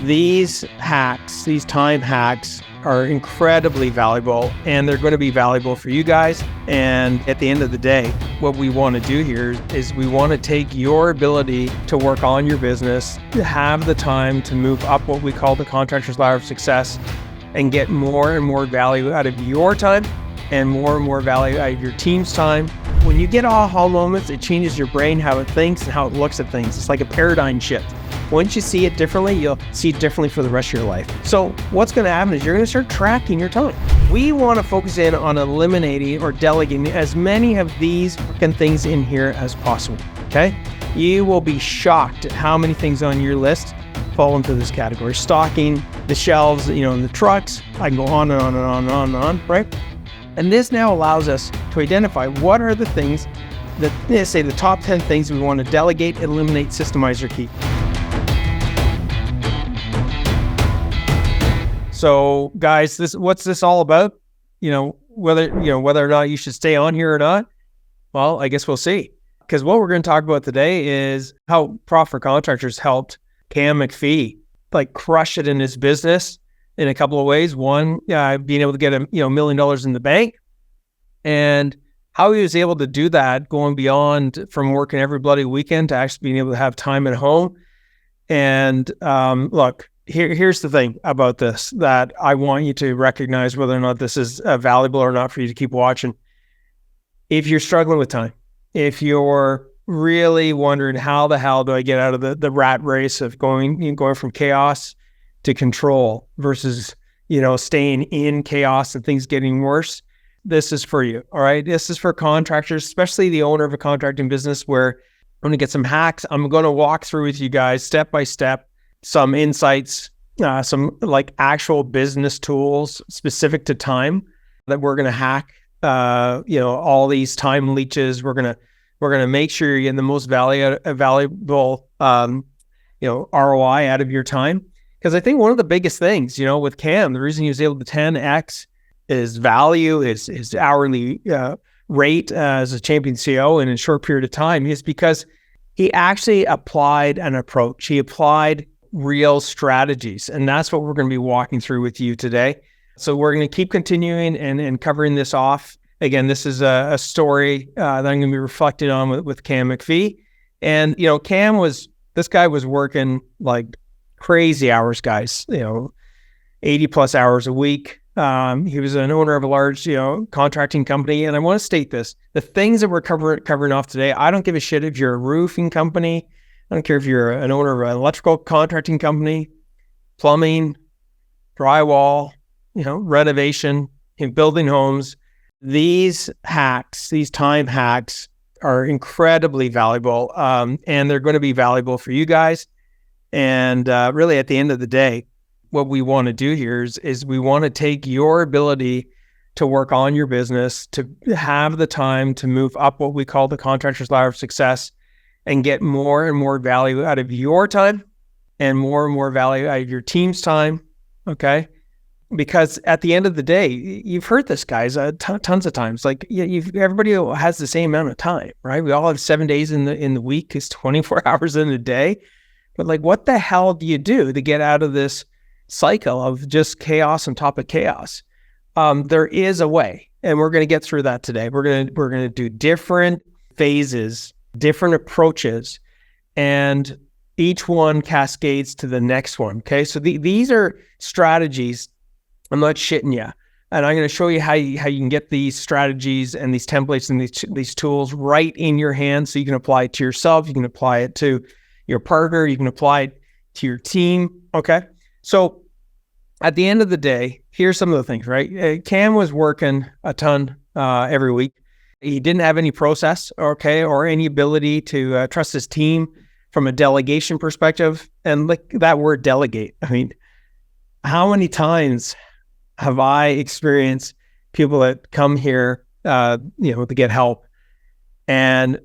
These hacks, these time hacks are incredibly valuable, and they're going to be valuable for you guys. And at the end of the day, what we want to do here is we want to take your ability to work on your business, to have the time to move up what we call the contractor's ladder of success, and get more and more value out of your time and more value out of your team's time. When you get aha moments, it changes your brain, how it thinks and how it looks at things. It's like a paradigm shift. Once you see it differently, you'll see it differently for the rest of your life. So what's going to happen is you're going to start tracking your time. We want to focus in on eliminating or delegating as many of these fucking things in here as possible, okay? You will be shocked at how many things on your list fall into this category. Stocking, the shelves, in the trucks. I can go on and on and on and on and on, right? And this now allows us to identify what are the things that, say the top 10 things we want to delegate, eliminate, systemize, or keep. So guys, what's this all about? Whether or not you should stay on here or not, well, I guess we'll see. Because what we're going to talk about today is how Profit Contractors helped Cam McPhee crush it in his business in a couple of ways. One, being able to get $1 million in the bank, and how he was able to do that, going beyond from working every bloody weekend to actually being able to have time at home. And look, here's the thing about this that I want you to recognize, whether or not this is valuable or not for you to keep watching. If you're struggling with time, if you're really wondering how the hell do I get out of the rat race of going from chaos to control versus, staying in chaos and things getting worse, this is for you. All right. This is for contractors, especially the owner of a contracting business, where I'm going to get some hacks. I'm going to walk through with you guys step by step, some insights, some actual business tools specific to time that we're going to hack, all these time leeches. We're going to make sure you're getting the most valuable, ROI out of your time. Because I think one of the biggest things, with Cam, the reason he was able to 10x his value, his hourly rate as a champion CO in a short period of time is because he actually applied an approach. He applied real strategies. And that's what we're going to be walking through with you today. So we're going to keep continuing and covering this off. Again, this is a story that I'm going to be reflecting on with Cam McPhee. And, this guy was working like crazy hours, guys, 80 plus hours a week. He was an owner of a large, contracting company. And I want to state this, the things that we're covering off today, I don't give a shit if you're a roofing company. I don't care if you're an owner of an electrical contracting company, plumbing, drywall, renovation, building homes. These hacks, these time hacks are incredibly valuable. And they're going to be valuable for you guys. And really at the end of the day, what we want to do here is we want to take your ability to work on your business, to have the time to move up what we call the contractor's ladder of success, and get more and more value out of your time and more value out of your team's time, okay? Because at the end of the day, you've heard this, guys, tons of times. Everybody has the same amount of time, right? We all have 7 days in the week, is 24 hours in a day. But what the hell do you do to get out of this cycle of just chaos on top of chaos? There is a way, and we're going to get through that today. We're going to do different phases, different approaches, and each one cascades to the next one. Okay, so these are strategies. I'm not shitting you, and I'm going to show you how you can get these strategies and these templates and these tools right in your hands, so you can apply it to yourself. You can apply it to your partner. You can apply it to your team. Okay, so at the end of the day, here's some of the things. Right, Cam was working a ton every week. He didn't have any process, or any ability to trust his team from a delegation perspective. And that word delegate, I mean, how many times have I experienced people that come here, to get help, and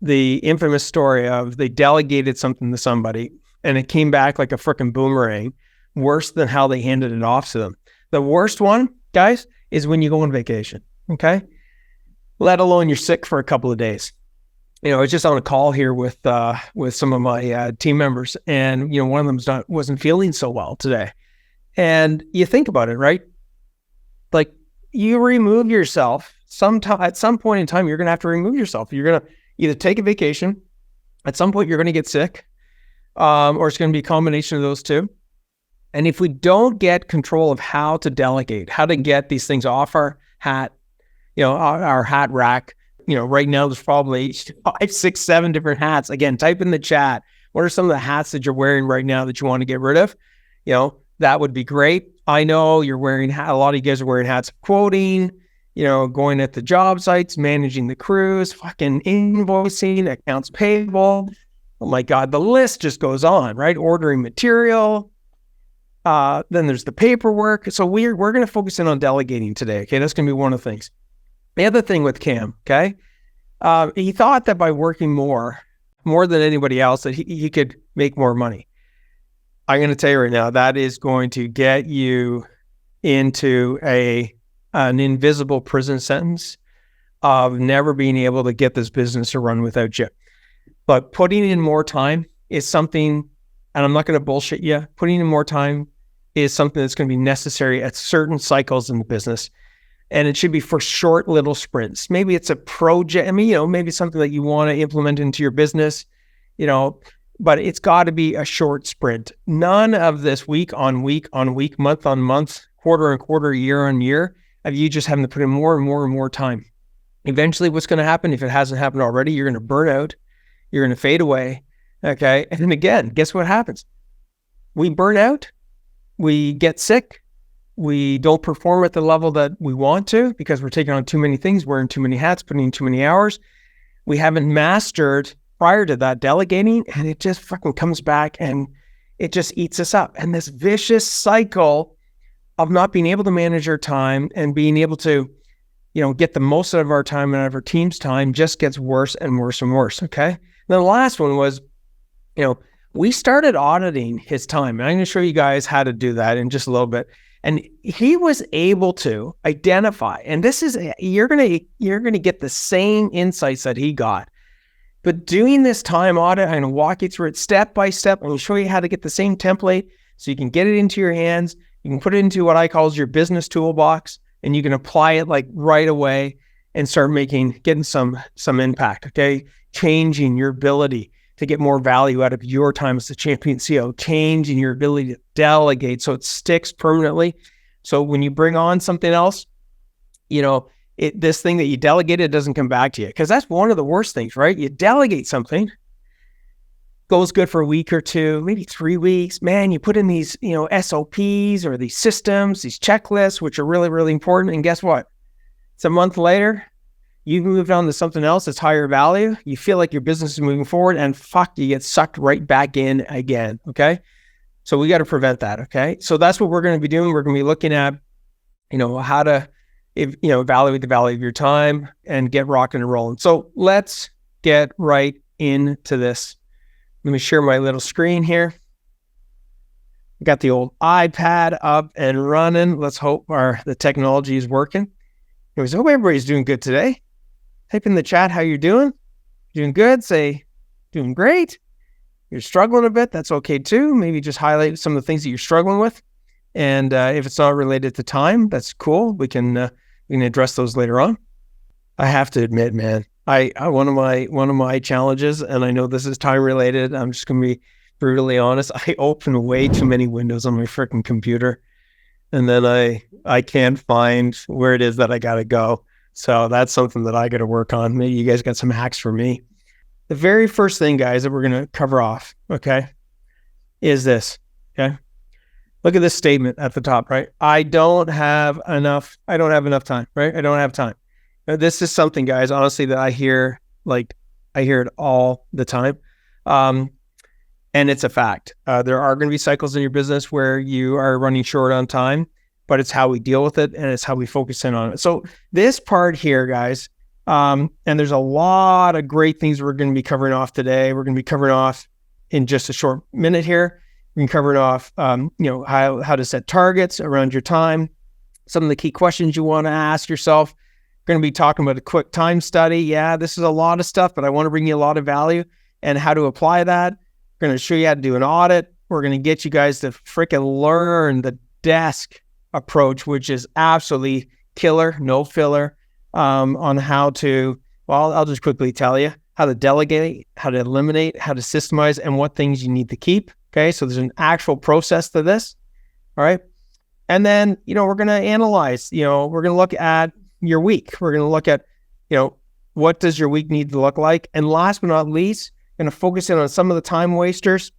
the infamous story of they delegated something to somebody and it came back like a freaking boomerang, worse than how they handed it off to them. The worst one, guys, is when you go on vacation, okay? Let alone you're sick for a couple of days. I was just on a call here with some of my team members, and one of them wasn't feeling so well today. And you think about it, right? Like, you remove yourself at some point in time. You're going to have to remove yourself. You're going to either take a vacation. At some point, you're going to get sick, or it's going to be a combination of those two. And if we don't get control of how to delegate, how to get these things off our hat, our hat rack. Right now there's probably 5, 6, 7 different hats. Again, type in the chat. What are some of the hats that you're wearing right now that you want to get rid of? That would be great. I know you're wearing, a lot of you guys are wearing hats of quoting, going at the job sites, managing the crews, fucking invoicing, accounts payable. Oh my God, the list just goes on, right? Ordering material. Then there's the paperwork. So we're going to focus in on delegating today. Okay. That's going to be one of the things. The other thing with Cam, okay, he thought that by working more than anybody else, that he could make more money. I'm going to tell you right now, that is going to get you into an invisible prison sentence of never being able to get this business to run without you. But putting in more time is something, and I'm not going to bullshit you, putting in more time is something that's going to be necessary at certain cycles in the business. And it should be for short little sprints. Maybe it's a project. Maybe something that you want to implement into your business, but it's got to be a short sprint. None of this week on week, month on month, quarter on quarter, year on year, of you just having to put in more and more and more time. Eventually what's going to happen, if it hasn't happened already, you're going to burn out. You're going to fade away. Okay. And then again, guess what happens? We burn out. We get sick. We don't perform at the level that we want to because we're taking on too many things, wearing too many hats, putting in too many hours. We haven't mastered prior to that delegating, and it just fucking comes back and it just eats us up. And this vicious cycle of not being able to manage our time and being able to, get the most out of our time and out of our team's time just gets worse and worse and worse. Okay. And then the last one was, we started auditing his time. And I'm going to show you guys how to do that in just a little bit. And he was able to identify, and this is, you're going to get the same insights that he got. But doing this time audit, I'm going to walk you through it step by step. I'm going to show you how to get the same template so you can get it into your hands. You can put it into what I call your business toolbox, and you can apply it like right away and start getting some impact. Okay. Changing your ability to get more value out of your time as the champion CEO, changing your ability to delegate so it sticks permanently. So when you bring on something else, this thing that you delegated doesn't come back to you, because that's one of the worst things, right? You delegate something, goes good for a week or two, maybe 3 weeks. Man, you put in these, SOPs or these systems, these checklists, which are really, really important. And guess what? It's a month later. You've moved on to something else that's higher value. You feel like your business is moving forward, and you get sucked right back in again. Okay. So we got to prevent that. Okay. So that's what we're going to be doing. We're going to be looking at, how to, evaluate the value of your time and get rocking and rolling. So let's get right into this. Let me share my little screen here. Got the old iPad up and running. Let's hope the technology is working. Anyways, I hope everybody's doing good today. Type in the chat how you're doing. Doing good? Say, doing great. You're struggling a bit. That's okay too. Maybe just highlight some of the things that you're struggling with. And if it's not related to time, that's cool. We can address those later on. I have to admit, man, I one of my challenges, and I know this is time related. I'm just going to be brutally honest. I open way too many windows on my freaking computer, and then I can't find where it is that I got to go. So that's something that I got to work on. Maybe you guys got some hacks for me. The very first thing, guys, that we're going to cover off, okay, is this, okay? Look at this statement at the top, right? I don't have enough time, right? I don't have time. Now, this is something, guys, honestly, that I hear it all the time. And it's a fact. There are going to be cycles in your business where you are running short on time, but it's how we deal with it and it's how we focus in on it. So this part here, guys, and there's a lot of great things we're going to be covering off today. We're going to be covering off in just a short minute here. We can cover it off, how to set targets around your time, some of the key questions you want to ask yourself, We're going to be talking about a quick time study. Yeah, this is a lot of stuff, but I want to bring you a lot of value and how to apply that. We're going to show you how to do an audit. We're going to get you guys to freaking learn the desk approach, which is absolutely killer, no filler, on how to, well, I'll just quickly tell you how to delegate, how to eliminate, how to systemize, and what things you need to keep. Okay, so there's an actual process to this. All right. And then, we're going to analyze, we're going to look at your week. We're going to look at, what does your week need to look like? And last but not least, going to focus in on some of the time wasters.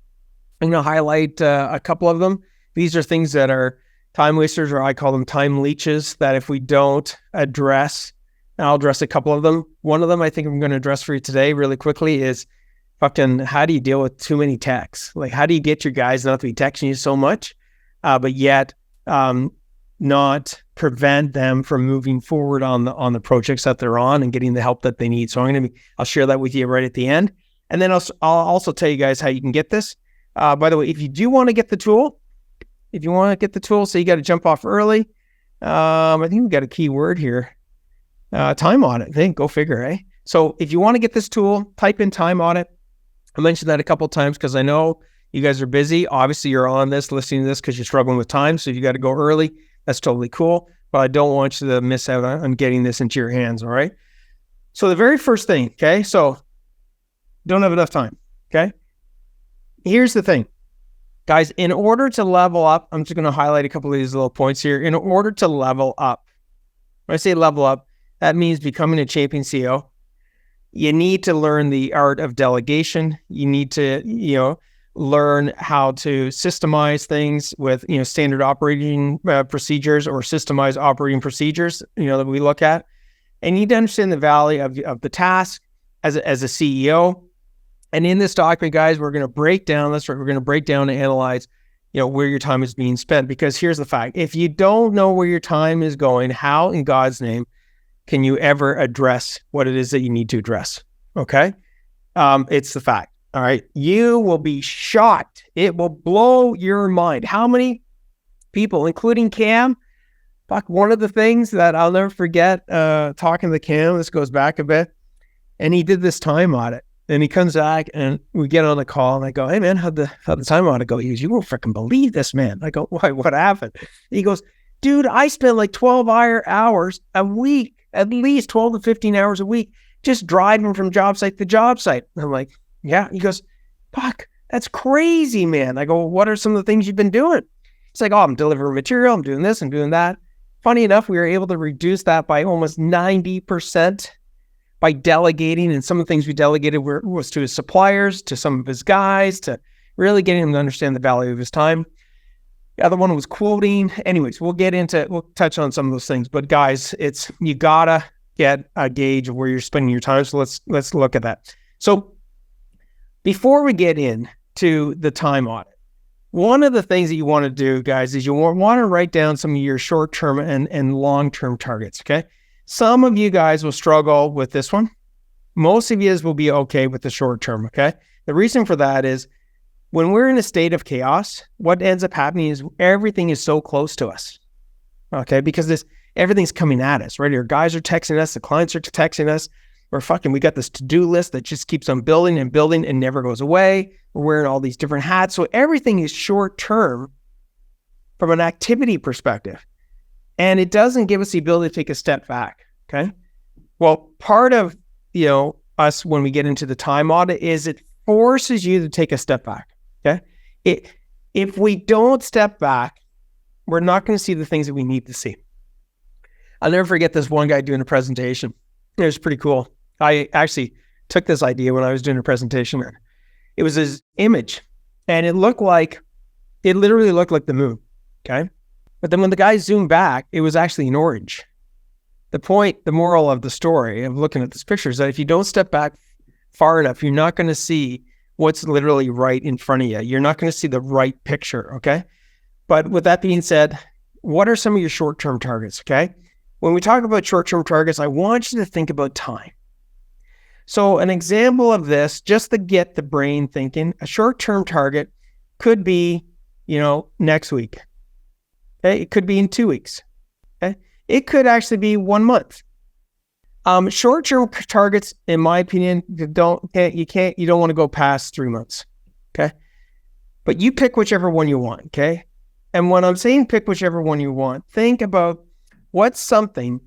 I'm going to highlight a couple of them. These are things that are time wasters, or I call them time leeches, that if we don't address, and I'll address a couple of them. One of them I think I'm going to address for you today really quickly is fucking how do you deal with too many texts? Like, how do you get your guys not to be texting you so much, but yet not prevent them from moving forward on the projects that they're on and getting the help that they need. So I'll share that with you right at the end. And then I'll also tell you guys how you can get this. By the way, if you do want to get the tool, so you got to jump off early. I think we got a key word here. Time audit. I think, go figure, eh? So if you want to get this tool, type in time audit. I mentioned that a couple of times because I know you guys are busy. Obviously, you're on this, listening to this because you're struggling with time. So if you got to go early, that's totally cool. But I don't want you to miss out on getting this into your hands, all right? So the very first thing, okay? So don't have enough time, okay? Here's the thing. Guys, in order to level up, I'm just going to highlight a couple of these little points here. In order to level up, when I say level up, that means becoming a champion CEO. You need to learn the art of delegation. You need to, learn how to systemize things with, standard operating procedures or systemized operating procedures, that we look at. And you need to understand the value of the task as a CEO. And in this document, guys, we're going to break down, we're going to break down and analyze, where your time is being spent. Because here's the fact. If you don't know where your time is going, how in God's name can you ever address what it is that you need to address? Okay? It's the fact. All right. You will be shocked. It will blow your mind. How many people, including Cam, one of the things that I'll never forget, talking to Cam, this goes back a bit, and he did this time audit. And he comes back and we get on the call and I go, hey man, how'd the time audit go? He goes, you won't freaking believe this, man. I go, why, what happened? He goes, dude, I spent like 12 hours a week, at least 12 to 15 hours a week, just driving from job site to job site. And I'm like, yeah. He goes, fuck, that's crazy, man. I go, what are some of the things you've been doing? It's like, oh, I'm delivering material. I'm doing this. I'm doing that. Funny enough, we were able to reduce that by almost 90% by delegating. And some of the things we delegated was to his suppliers, to some of his guys, to really getting him to understand the value of his time. The other one was quoting. Anyways, we'll touch on some of those things. But guys, you gotta get a gauge of where you're spending your time. So let's look at that. So before we get into the time audit, one of the things that you want to do, guys, is you want to write down some of your short-term and long-term targets, okay? Some of you guys will struggle with this one. Most of you will be okay with the short-term, okay? The reason for that is when we're in a state of chaos, what ends up happening is everything is so close to us, okay? Because everything's coming at us, right? Your guys are texting us, the clients are texting us. We got this to-do list that just keeps on building and building and never goes away. We're wearing all these different hats. So everything is short-term from an activity perspective. And it doesn't give us the ability to take a step back, okay? Well, part of, us when we get into the time audit is it forces you to take a step back, okay? If we don't step back, we're not going to see the things that we need to see. I'll never forget this one guy doing a presentation. It was pretty cool. I actually took this idea when I was doing a presentation. It was his image, and it literally looked like the moon, okay? But then when the guy zoomed back, it was actually an orange. The moral of the story of looking at this picture is that if you don't step back far enough, you're not going to see what's literally right in front of you. You're not going to see the right picture, okay? But with that being said, what are some of your short-term targets, okay? When we talk about short-term targets, I want you to think about time. So an example of this, just to get the brain thinking, a short-term target could be, next week. Okay? It could be in 2 weeks. Okay? It could actually be 1 month. Short-term targets, in my opinion, you don't want to go past 3 months. Okay. But you pick whichever one you want. Okay. And when I'm saying pick whichever one you want, think about what's something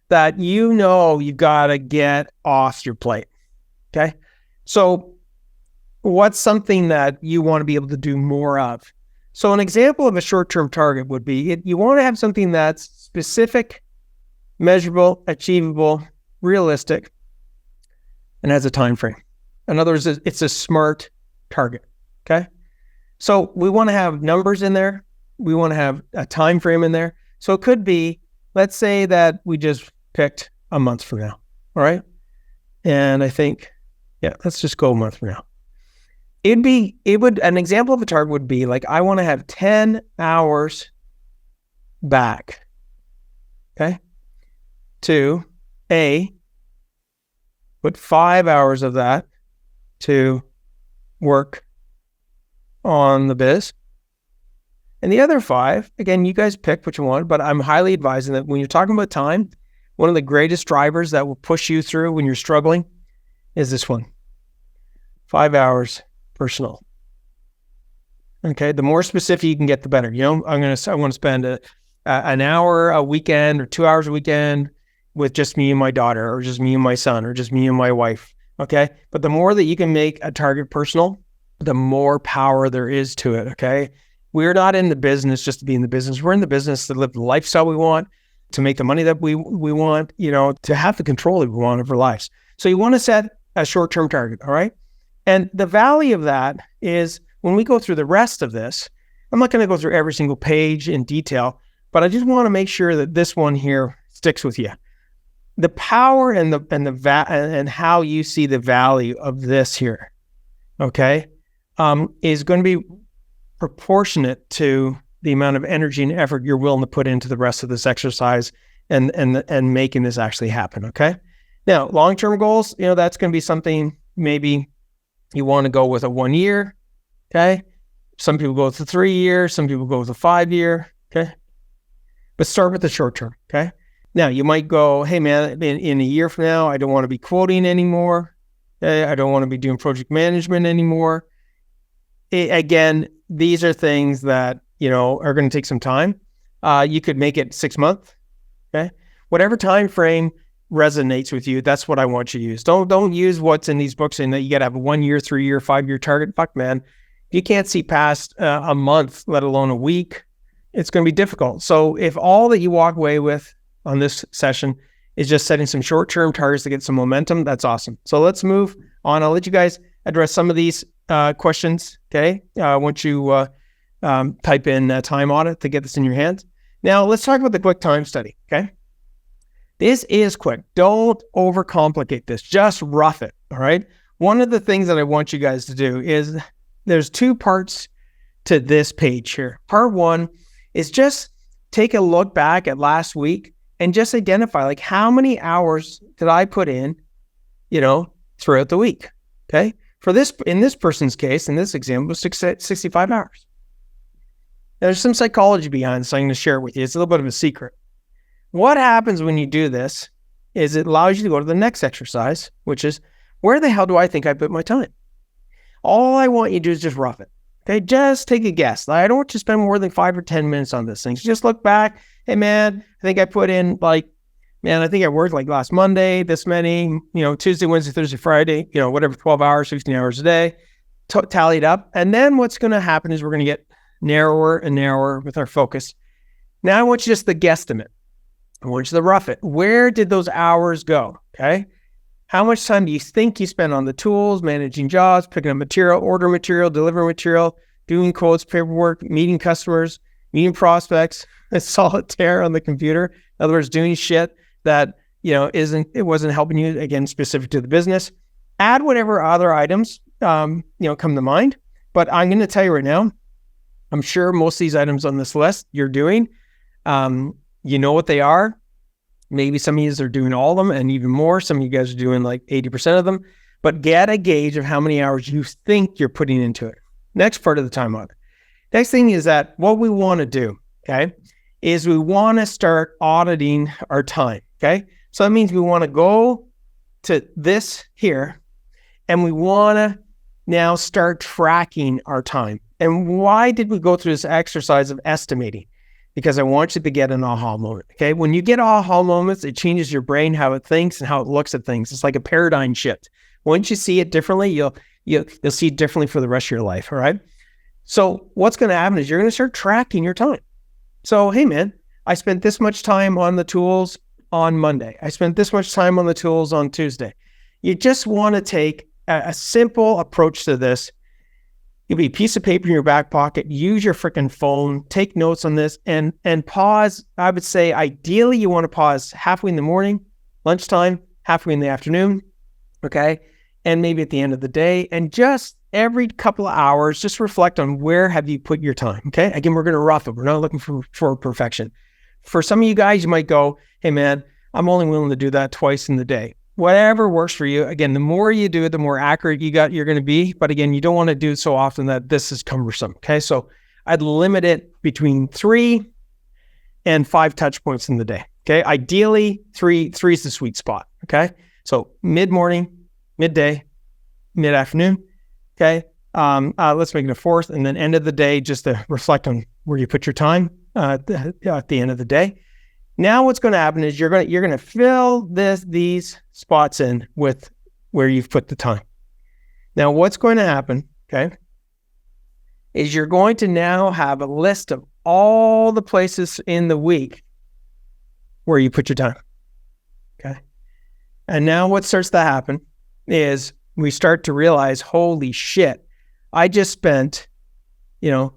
that you know you got to get off your plate. Okay. So what's something that you want to be able to do more of? So an example of a short-term target would be you want to have something that's specific, measurable, achievable, realistic, and has a time frame. In other words, it's a SMART target. Okay. So we want to have numbers in there. We want to have a time frame in there. So it could be, let's say that we just picked a month from now. All right. And I think, let's just go a month from now. An example of a target would be like, I want to have 10 hours back. Okay. To put 5 hours of that to work on the biz. And the other 5, again, you guys pick what you want, but I'm highly advising that when you're talking about time, one of the greatest drivers that will push you through when you're struggling is this one. 5 hours personal. Okay. The more specific you can get, the better. I want to spend an hour a weekend or 2 hours a weekend with just me and my daughter, or just me and my son, or just me and my wife. Okay. But the more that you can make a target personal, the more power there is to it. Okay. We're not in the business just to be in the business. We're in the business to live the lifestyle we want, to make the money that we want, to have the control that we want over lives. So you want to set a short-term target. All right. And the value of that is when we go through the rest of this, I'm not going to go through every single page in detail, but I just want to make sure that this one here sticks with you. The power and how you see the value of this here, okay, is going to be proportionate to the amount of energy and effort you're willing to put into the rest of this exercise and making this actually happen. Okay. Now, long-term goals, that's going to be something maybe you want to go with a 1 year. Okay. Some people go with a 3 year, some people go with a 5 year. Okay. But start with the short term. Okay. Now you might go, hey man, in a year from now, I don't want to be quoting anymore. Okay? I don't want to be doing project management anymore. Again, these are things that, are going to take some time. You could make it 6 months. Okay. Whatever time frame resonates with you, that's what I want you to use. Don't use what's in these books and that you got to have a 1 year, 3 year, 5 year target. Fuck, man. You can't see past a month, let alone a week. It's going to be difficult. So if all that you walk away with on this session is just setting some short-term targets to get some momentum, that's awesome. So let's move on. I'll let you guys address some of these questions. Okay. Once you type in time audit to get this in your hands. Now let's talk about the quick time study. Okay. This is quick. Don't overcomplicate this. Just rough it. All right. One of the things that I want you guys to do is there's 2 parts to this page here. Part 1 is just take a look back at last week and just identify like how many hours did I put in, throughout the week. Okay. In this person's case, in this example, was 65 hours. Now, there's some psychology behind this. So I'm going to share it with you. It's a little bit of a secret. What happens when you do this is it allows you to go to the next exercise, which is, where the hell do I think I put my time? All I want you to do is just rough it. Okay, just take a guess. I don't want you to spend more than 5 or 10 minutes on this thing. So just look back. Hey, man, I think I put in I think I worked like last Monday, this many, Tuesday, Wednesday, Thursday, Friday, whatever, 12 hours, 16 hours a day, tallied up. And then what's going to happen is we're going to get narrower and narrower with our focus. Now I want you just to guesstimate. I want you to rough it. Where did those hours go? Okay. How much time do you think you spend on the tools, managing jobs, picking up material, order material, deliver material, doing quotes, paperwork, meeting customers, meeting prospects, solitaire on the computer? In other words, doing shit that, it wasn't helping you, again, specific to the business. Add whatever other items, come to mind. But I'm going to tell you right now, I'm sure most of these items on this list you're doing, you know what they are. Maybe some of you are doing all of them and even more. Some of you guys are doing like 80% of them, but get a gauge of how many hours you think you're putting into it. Next part of the time audit. Next thing is that what we want to do, okay, is we want to start auditing our time, okay? So that means we want to go to this here, and we want to now start tracking our time. And why did we go through this exercise of estimating? Because I want you to get an aha moment. Okay. When you get aha moments, it changes your brain, how it thinks and how it looks at things. It's like a paradigm shift. Once you see it differently, you'll see it differently for the rest of your life. All right. So what's going to happen is you're going to start tracking your time. So, hey man, I spent this much time on the tools on Monday. I spent this much time on the tools on Tuesday. You just want to take a simple approach to this. You'll be a piece of paper in your back pocket, use your freaking phone, take notes on this and pause. I would say ideally you want to pause halfway in the morning, lunchtime, halfway in the afternoon, okay? And maybe at the end of the day, and just every couple of hours, just reflect on where have you put your time, okay? Again, we're going to rough it. We're not looking for perfection. For some of you guys, you might go, hey man, I'm only willing to do that twice in the day. Whatever works for you. Again, the more you do it, the more accurate you're going to be. But again, you don't want to do it so often that this is cumbersome. Okay. So I'd limit it between 3 and 5 touch points in the day. Okay. Ideally, three is the sweet spot. Okay. So mid-morning, midday, mid-afternoon. Okay. Let's make it a 4th, and then end of the day, just to reflect on where you put your time at the end of the day. Now what's going to happen is you're going to fill these spots in with where you've put the time. Now what's going to happen, okay, is you're going to now have a list of all the places in the week where you put your time. Okay. And now what starts to happen is we start to realize, holy shit, I just spent, 20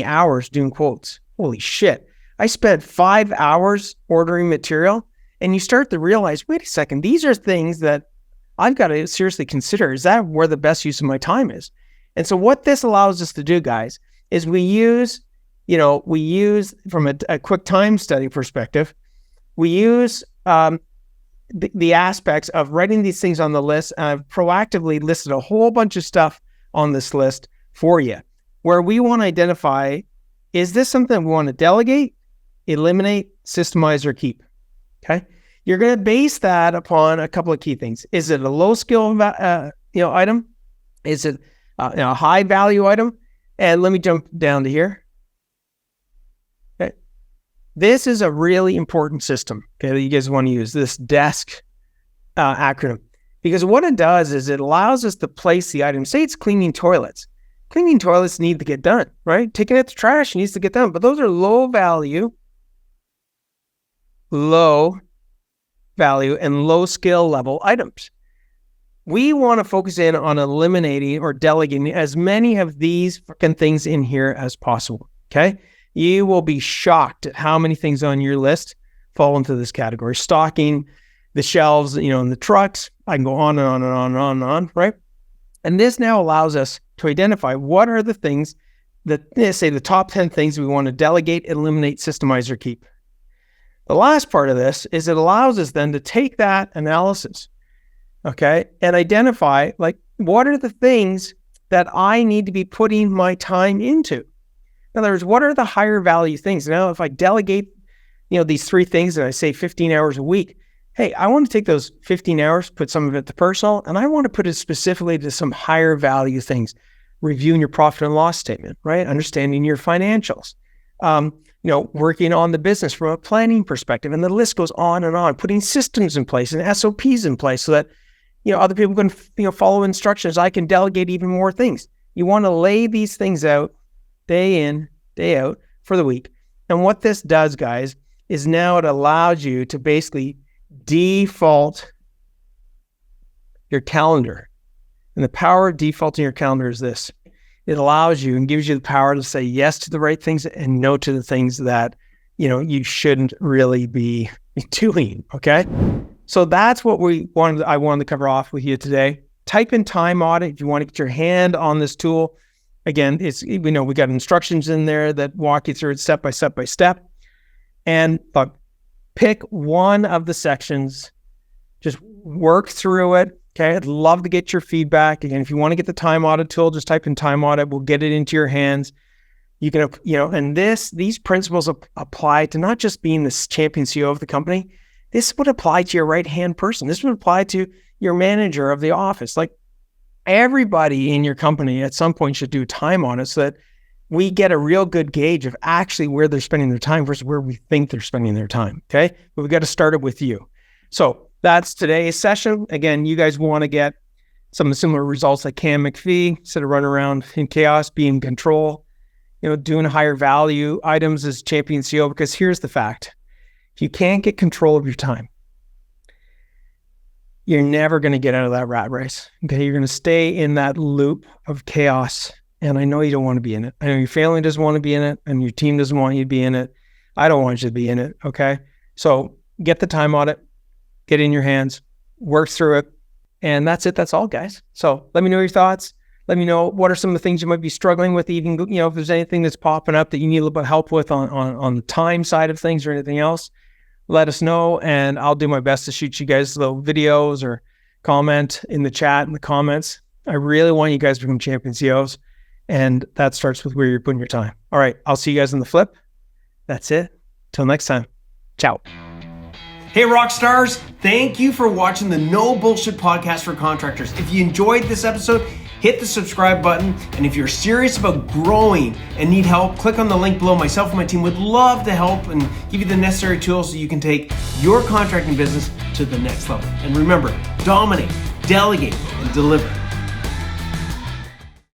hours doing quotes. Holy shit. I spent 5 hours ordering material, and you start to realize, wait a second, these are things that I've got to seriously consider. Is that where the best use of my time is? And so what this allows us to do, guys, is we use from a quick time study perspective, we use the aspects of writing these things on the list. And I've proactively listed a whole bunch of stuff on this list for you, where we want to identify, is this something we want to delegate, eliminate, systemize, or keep? Okay. You're going to base that upon a couple of key things. Is it a low skill, item? Is it a high value item? And let me jump down to here. Okay. This is a really important system, okay, that you guys want to use, this DESK acronym, because what it does is it allows us to place the item. Say it's cleaning toilets. Cleaning toilets need to get done, right? Taking out the trash needs to get done, but those are low value and low skill level items. We want to focus in on eliminating or delegating as many of these freaking things in here as possible. Okay. You will be shocked at how many things on your list fall into this category. Stocking the shelves, in the trucks. I can go on and on and on and on and on, right? And this now allows us to identify what are the things that, say, the top 10 things we want to delegate, eliminate, systemize, or keep. The last part of this is it allows us then to take that analysis, okay, and identify, like, what are the things that I need to be putting my time into? In other words, what are the higher value things? Now, if I delegate, these 3 things and I say 15 hours a week, hey, I want to take those 15 hours, put some of it to personal, and I want to put it specifically to some higher value things. Reviewing your profit and loss statement, right? Understanding your financials, working on the business from a planning perspective. And the list goes on and on, putting systems in place and SOPs in place so that, other people can, follow instructions. I can delegate even more things. You want to lay these things out day in, day out for the week. And what this does, guys, is now it allows you to basically default your calendar. And the power of defaulting your calendar is this. It allows you and gives you the power to say yes to the right things and no to the things that, you shouldn't really be doing. Okay. So that's what I wanted to cover off with you today. Type in time audit if you want to get your hand on this tool. Again, we got instructions in there that walk you through it step by step by step. And pick one of the sections, just work through it. Okay, I'd love to get your feedback. Again, if you want to get the time audit tool, just type in time audit. We'll get it into your hands. You can, and these principles apply to not just being the champion CEO of the company. This would apply to your right-hand person. This would apply to your manager of the office. Like, everybody in your company at some point should do time on it so that we get a real good gauge of actually where they're spending their time versus where we think they're spending their time. Okay. But we've got to start it with you. So that's today's session. Again, you guys want to get some of the similar results like Cam McPhee, instead of running around in chaos, be in control, doing higher value items as champion CEO, because here's the fact. If you can't get control of your time, you're never going to get out of that rat race. Okay. You're going to stay in that loop of chaos. And I know you don't want to be in it. I know your family doesn't want to be in it, and your team doesn't want you to be in it. I don't want you to be in it. Okay. So get the time audit, get it in your hands, work through it. And that's it. That's all, guys. So let me know your thoughts. Let me know what are some of the things you might be struggling with, even, if there's anything that's popping up that you need a little bit of help with on the time side of things or anything else. Let us know, and I'll do my best to shoot you guys little videos or comment in the chat in the comments. I really want you guys to become champion CEOs, and that starts with where you're putting your time. All right, I'll see you guys in the flip. That's it. Till next time. Ciao. Hey, rock stars. Thank you for watching the No Bullshit Podcast for Contractors. If you enjoyed this episode, hit the subscribe button. And if you're serious about growing and need help, click on the link below. Myself and my team would love to help and give you the necessary tools so you can take your contracting business to the next level. And remember, dominate, delegate, and deliver.